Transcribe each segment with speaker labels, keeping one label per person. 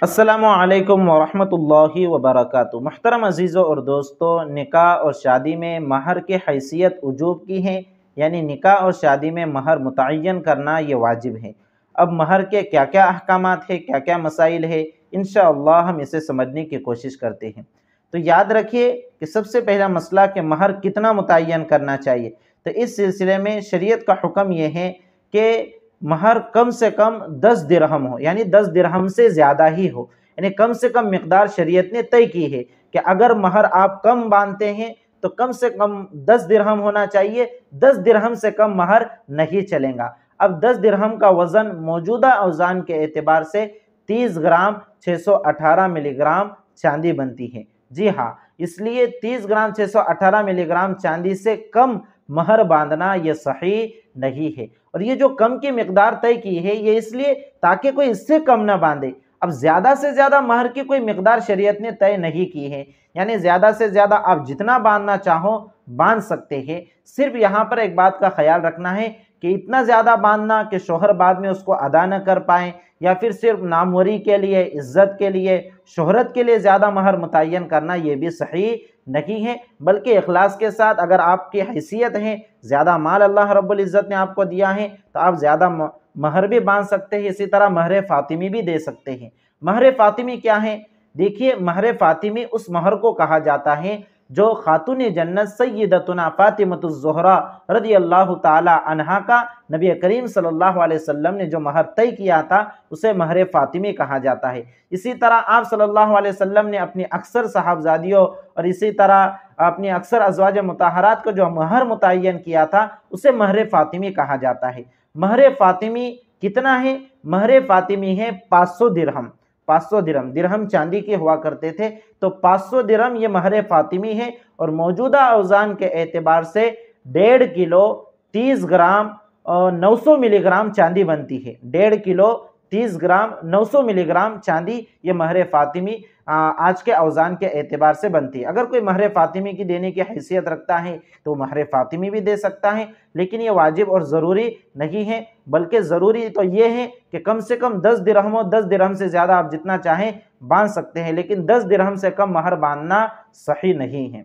Speaker 1: अस्सलामुअलैकुम वरहमतुल्लाहि वबरकातुहू। मुहतरम अज़ीज़ों और दोस्तों, निकाह और शादी में महर की हैसियत वजूब की है, यानी निकाह और शादी में महर मुतय्यन करना ये वाजिब है। अब महर के क्या क्या अहकामात है, क्या क्या मसाइल है, इंशाअल्लाह हम इसे समझने की कोशिश करते हैं। तो याद रखिए कि सबसे पहला मसला कि महर कितना मुतय्यन करना चाहिए। तो इस सिलसिले में शरीयत का हुक्म यह है कि महर कम से कम 10 दिरहम हो, यानी 10 दिरहम से ज़्यादा ही हो। यानी कम से कम मिक़दार शरीयत ने तय की है कि अगर महर आप कम बांधते हैं तो कम से कम 10 दिरहम होना चाहिए, 10 दिरहम से कम महर नहीं चलेगा। अब 10 दिरहम का वज़न मौजूदा औज़ान के एतबार से 30 ग्राम 618 मिलीग्राम चांदी बनती है। जी हाँ, इसलिए 30 ग्राम 618 मिलीग्राम चांदी से कम महर बांधना ये सही नहीं है। और ये जो कम की मिकदार तय की है ये इसलिए ताकि कोई इससे कम ना बांधे। अब ज़्यादा से ज़्यादा महर की कोई मिकदार शरीयत ने तय नहीं की है, यानी ज़्यादा से ज़्यादा आप जितना बांधना चाहो बांध सकते हैं। सिर्फ यहाँ पर एक बात का ख्याल रखना है कि इतना ज़्यादा बांधना कि शोहर बाद में उसको अदा न कर पाएँ, या फिर सिर्फ नामवरी के लिए, इज़्ज़त के लिए, शोहरत के लिए ज़्यादा महर मुतय्यन करना ये भी सही नहीं है। बल्कि इखलास के साथ अगर आपकी हैसियत है, ज़्यादा माल अल्लाह रब्बुल इज़्ज़त ने आपको दिया है तो आप ज़्यादा महर भी बांध सकते हैं। इसी तरह महर फ़ातिमी भी दे सकते हैं। महर फ़ातिमी क्या है? देखिए, महर फ़ातिमी उस महर को कहा जाता है जो खातून जन्नत सय्यदतुना फ़ातिमतुज़ ज़हरा रज़ियल्लाहु ताला अन्हा का नबी करीम सल्लल्लाहु अलैहि वसल्लम ने जो महर तय किया था उसे महर फ़ातिमी कहा जाता है। इसी तरह आप सल्लल्लाहु अलैहि वसल्लम ने अपनी अक्सर साहबजादियों और इसी तरह अपनी अक्सर अज़वाज मुताहरात को जो महर मुतय्यन किया था उसे महर फ़ातिमी कहा जाता है। महर फ़ातिमी कितना है? महर फ़ातिमी है 500 दिरहम। 500 दिरहम, दिरहम चांदी के हुआ करते थे, तो 500 दिरहम ये महर फ़ातिमी है। और मौजूदा औज़ान के एतबार से 1.5 किलो 30 ग्राम और 900 मिलीग्राम चांदी बनती है। 1.5 किलो 30 ग्राम 900 मिलीग्राम चांदी ये महर फ़ातिमी आज के औज़ान के एतबार से बनती है। अगर कोई महर फ़ातिमी की देने की हैसियत रखता है तो महर फ़ातिमी भी दे सकता है, लेकिन ये वाजिब और ज़रूरी नहीं है। बल्कि ज़रूरी तो ये है कि कम से कम 10 दिरहम हो, 10 दिरहम से ज़्यादा आप जितना चाहें बांध सकते हैं, लेकिन 10 दिरहम से कम महर बांधना सही नहीं है।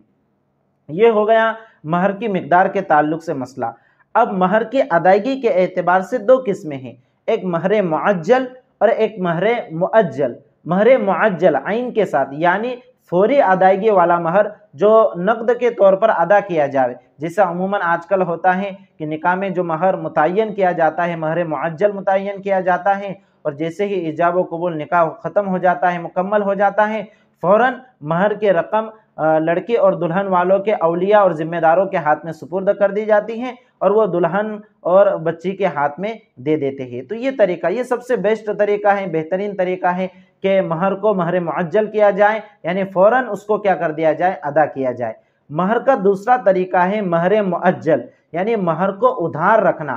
Speaker 1: ये हो गया महर की मिकदार के ताल्लुक से मसला। अब महर की अदायगी के एतबार से दो किस्में हैं, एक महर मुअज्जल और एक महर मुअज्जल। महर मुअज्जल आइन के साथ, यानी फौरी अदायगी वाला महर जो नकद के तौर पर अदा किया जाए, जैसा अमूमन आजकल होता है कि निकाह में जो महर मुतय्यन किया जाता है महर मुअज्जल मुतय्यन किया जाता है, और जैसे ही इजाब व कबूल निकाह ख़त्म हो जाता है, मुकम्मल हो जाता है, फ़ौरन महर के रकम लड़के और दुल्हन वालों के औलिया और ज़िम्मेदारों के हाथ में सुपुर्द कर दी जाती हैं और वो दुल्हन और बच्ची के हाथ में दे देते हैं। तो ये तरीका, ये सबसे बेस्ट तरीका है, बेहतरीन तरीका है कि महर को महर मुअज्जल किया जाए, यानी फ़ौरन उसको क्या कर दिया जाए, अदा किया जाए। महर का दूसरा तरीका है महर मुअज्जल, यानी महर को उधार रखना।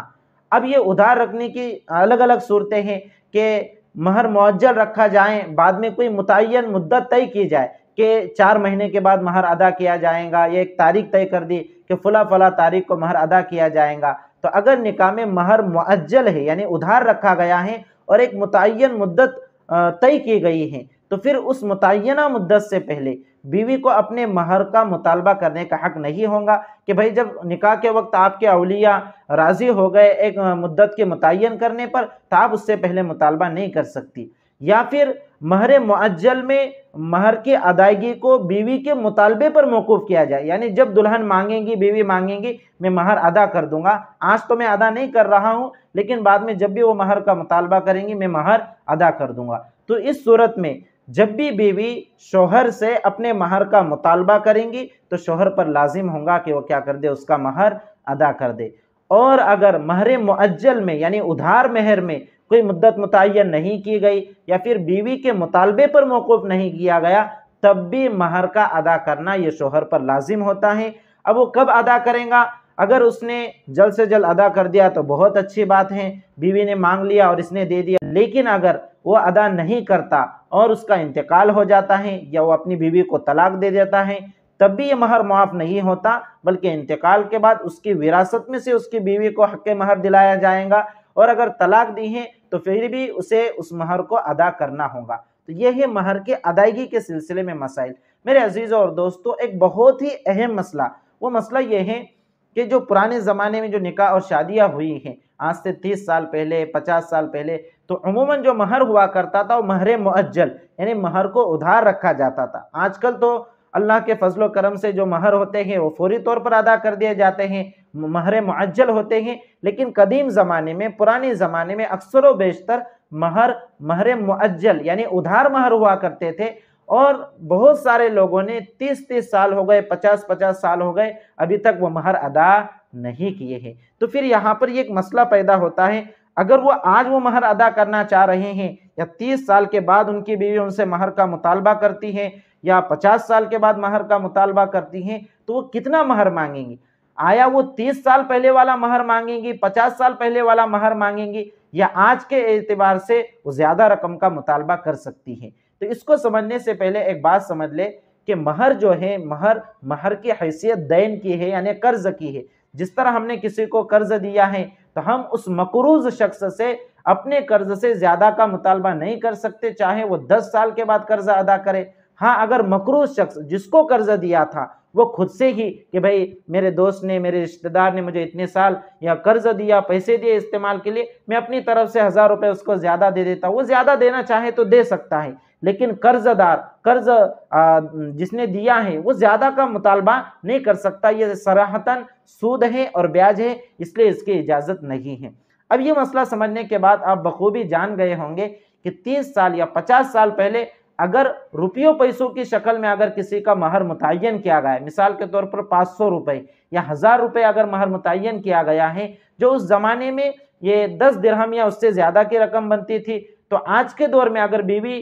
Speaker 1: अब ये उधार रखने की अलग अलग सूरतें हैं कि महर मुअज्जल रखा जाए, बाद में कोई मुतय्यन मुद्दत तय की जाए कि 4 महीने के बाद महर अदा किया जाएगा, या एक तारीख तय कर दी कि फ़ला फ़ला तारीख को महर अदा किया जाएगा। तो अगर निकाह में महर मुअज्जल है, यानी उधार रखा गया है और एक मुतय्यन मुद्दत तय की गई है, तो फिर उस मुतय्यना मुद्दत से पहले बीवी को अपने महर का मुतालबा करने का हक नहीं होगा कि भाई जब निकाह के वक्त आपके औलिया राज़ी हो गए एक मुद्दत के मुतय्यन करने पर, तो आप उससे पहले मुतालबा नहीं कर सकती। या फिर महर मुअज्जल में महर की अदायगी को बीवी के मुतालबे पर मौकूफ़ किया जाए, यानी जब दुल्हन मांगेंगी, बीवी मांगेंगी, मैं महर अदा कर दूंगा, आज तो मैं अदा नहीं कर रहा हूँ, लेकिन बाद में जब भी वो महर का मुतालबा करेंगी मैं महर अदा कर दूंगा। तो इस सूरत में जब भी बीवी शौहर से अपने महर का मुतालबा करेंगी तो शौहर पर लाजिम होगा कि वो क्या कर दे, उसका महर अदा कर दे। और अगर महर मुअज्जल में, यानी उधार महर में कोई मुद्दत मुतय्यन नहीं की गई या फिर बीवी के मुतालबे पर मौकूफ़ नहीं किया गया, तब भी महर का अदा करना ये शौहर पर लाजिम होता है। अब वो कब अदा करेगा? अगर उसने जल्द से जल्द अदा कर दिया तो बहुत अच्छी बात है, बीवी ने मांग लिया और इसने दे दिया। लेकिन अगर वो अदा नहीं करता और उसका इंतकाल हो जाता है या वो अपनी बीवी को तलाक दे देता है, तब भी ये महर मुआफ़ नहीं होता, बल्कि इंतकाल के बाद उसकी विरासत में से उसकी बीवी को हक़ महर दिलाया जाएगा। और अगर तलाक दी है तो फिर भी उसे उस महर को अदा करना होगा। تو یہ ہے مہر کے ادائیگی کے سلسلے میں مسائل۔ میرے عزیزوں اور دوستوں، ایک بہت ہی اہم مسئلہ، وہ مسئلہ یہ ہے کہ جو پرانے زمانے میں جو نکاح اور شادیاں ہوئی ہیں آج سے 30 سال پہلے، 50 سال پہلے، تو عموماً جو مہر ہوا کرتا تھا وہ مہر معجل، یعنی مہر کو ادھار رکھا جاتا تھا۔ آج کل تو اللہ کے فضل و کرم سے جو مہر ہوتے ہیں وہ فوری طور پر ادا کر دیے جاتے ہیں، مہر معجل ہوتے ہیں، لیکن قدیم زمانے میں، پرانے زمانے میں اکثر و بیشتر مہر معجل یعنی ادھار مہر ہوا کرتے تھے، اور بہت سارے لوگوں نے 30 سال ہو گئے، 50 سال ہو گئے، ابھی تک وہ مہر ادا نہیں کیے ہیں۔ تو پھر یہاں پر یہ ایک مسئلہ پیدا ہوتا ہے، اگر وہ آج وہ مہر ادا کرنا چاہ رہے ہیں، یا 30 سال کے بعد ان کی بیوی ان سے مہر کا مطالبہ کرتی ہے، یا 50 سال کے بعد مہر کا مطالبہ کرتی ہیں، تو وہ کتنا مہر مانگیں گی؟ آیا وہ 30 سال پہلے والا مہر مانگیں گی، 50 سال پہلے والا مہر مانگیں گی، یا آج کے اعتبار سے وہ زیادہ رقم کا مطالبہ کر سکتی ہیں؟ تو اس کو سمجھنے سے پہلے ایک بات سمجھ لے کہ مہر جو ہے، مہر کی حیثیت دین کی ہے، یعنی قرض کی ہے۔ جس طرح ہم نے کسی کو قرض دیا ہے تو ہم اس مقروض شخص سے اپنے قرض سے زیادہ کا مطالبہ نہیں کر سکتے، چاہے وہ 10 سال کے بعد قرض ادا کرے۔ ہاں، اگر مقروض شخص جس کو قرض دیا تھا وہ خود سے ہی کہ بھائی میرے دوست نے، میرے رشتہ دار نے مجھے اتنے سال یا قرض دیا، پیسے دیے استعمال کے لیے، میں اپنی طرف سے 1000 روپے اس کو زیادہ دے دیتا ہوں، وہ زیادہ دینا چاہے تو دے سکتا ہے، لیکن قرض جس نے دیا ہے وہ زیادہ کا مطالبہ نہیں کر سکتا۔ یہ صراحتاً سود ہے اور بیاج ہے، اس لیے اس کی اجازت نہیں ہے۔ اب یہ مسئلہ سمجھنے کے بعد آپ بخوبی جان گئے ہوں گے کہ 30 سال یا 50 سال پہلے اگر روپیوں پیسوں کی شکل میں اگر کسی کا مہر متعین کیا گیا ہے، مثال کے طور پر 500 روپے یا 1000 روپے اگر مہر متعین کیا گیا ہے، جو اس زمانے میں یہ 10 درہم یا اس سے زیادہ کی رقم بنتی تھی، تو آج کے دور میں اگر بیوی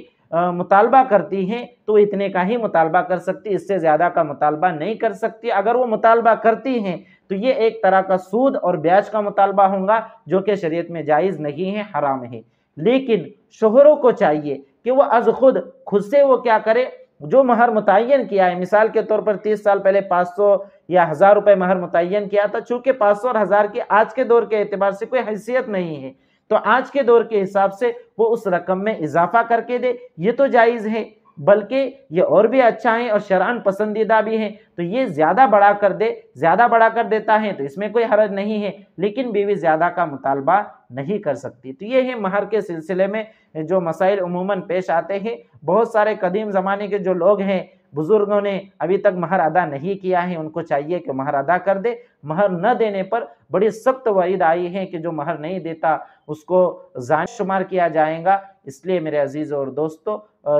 Speaker 1: مطالبہ کرتی ہیں تو وہ اتنے کا ہی مطالبہ کر سکتی، اس سے زیادہ کا مطالبہ نہیں کر سکتی۔ اگر وہ مطالبہ کرتی ہیں تو یہ ایک طرح کا سود اور بیاج کا مطالبہ ہوگا، جو کہ شریعت میں جائز نہیں ہے، حرام ہے۔ لیکن شوہروں کو چاہیے کہ وہ از خود سے وہ کیا کرے، جو مہر متعین کیا ہے، مثال کے طور پر 30 سال پہلے 500 یا 1000 روپے مہر متعین کیا تھا، چونکہ 500 اور 1000 کی آج کے دور کے اعتبار سے کوئی حیثیت نہیں ہے، تو آج کے دور کے حساب سے وہ اس رقم میں اضافہ کر کے دے، یہ تو جائز ہے، بلکہ یہ اور بھی اچھا ہے اور شرعاً پسندیدہ بھی ہے۔ تو یہ زیادہ بڑھا کر دیتا ہے تو اس میں کوئی حرج نہیں ہے، لیکن بیوی زیادہ کا مطالبہ نہیں کر سکتی۔ تو یہ ہے مہر کے سلسلے میں جو مسائل عموماً پیش آتے ہیں۔ بہت سارے قدیم زمانے کے جو لوگ ہیں، بزرگوں نے ابھی تک مہر ادا نہیں کیا ہے، ان کو چاہیے کہ مہر ادا کر دے۔ مہر نہ دینے پر بڑی سخت وعید آئی ہے کہ جو مہر نہیں دیتا اس کو زانی شمار کیا جائے گا۔ اس لیے میرے عزیزوں اور دوستو،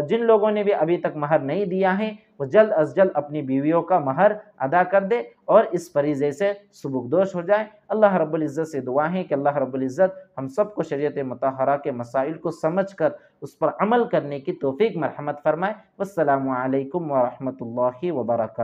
Speaker 1: جن لوگوں نے بھی ابھی تک مہر نہیں دیا ہے وہ جلد از جلد اپنی بیویوں کا مہر ادا کر دے اور اس فریضے سے سبکدوش ہو جائے۔ اللہ رب العزت سے دعا ہے کہ اللہ رب العزت ہم سب کو شریعت مطہرہ کے مسائل کو سمجھ کر اس پر عمل کرنے کی توفیق مرحمت فرمائے۔ والسلام علیکم ورحمۃ اللہ وبرکاتہ۔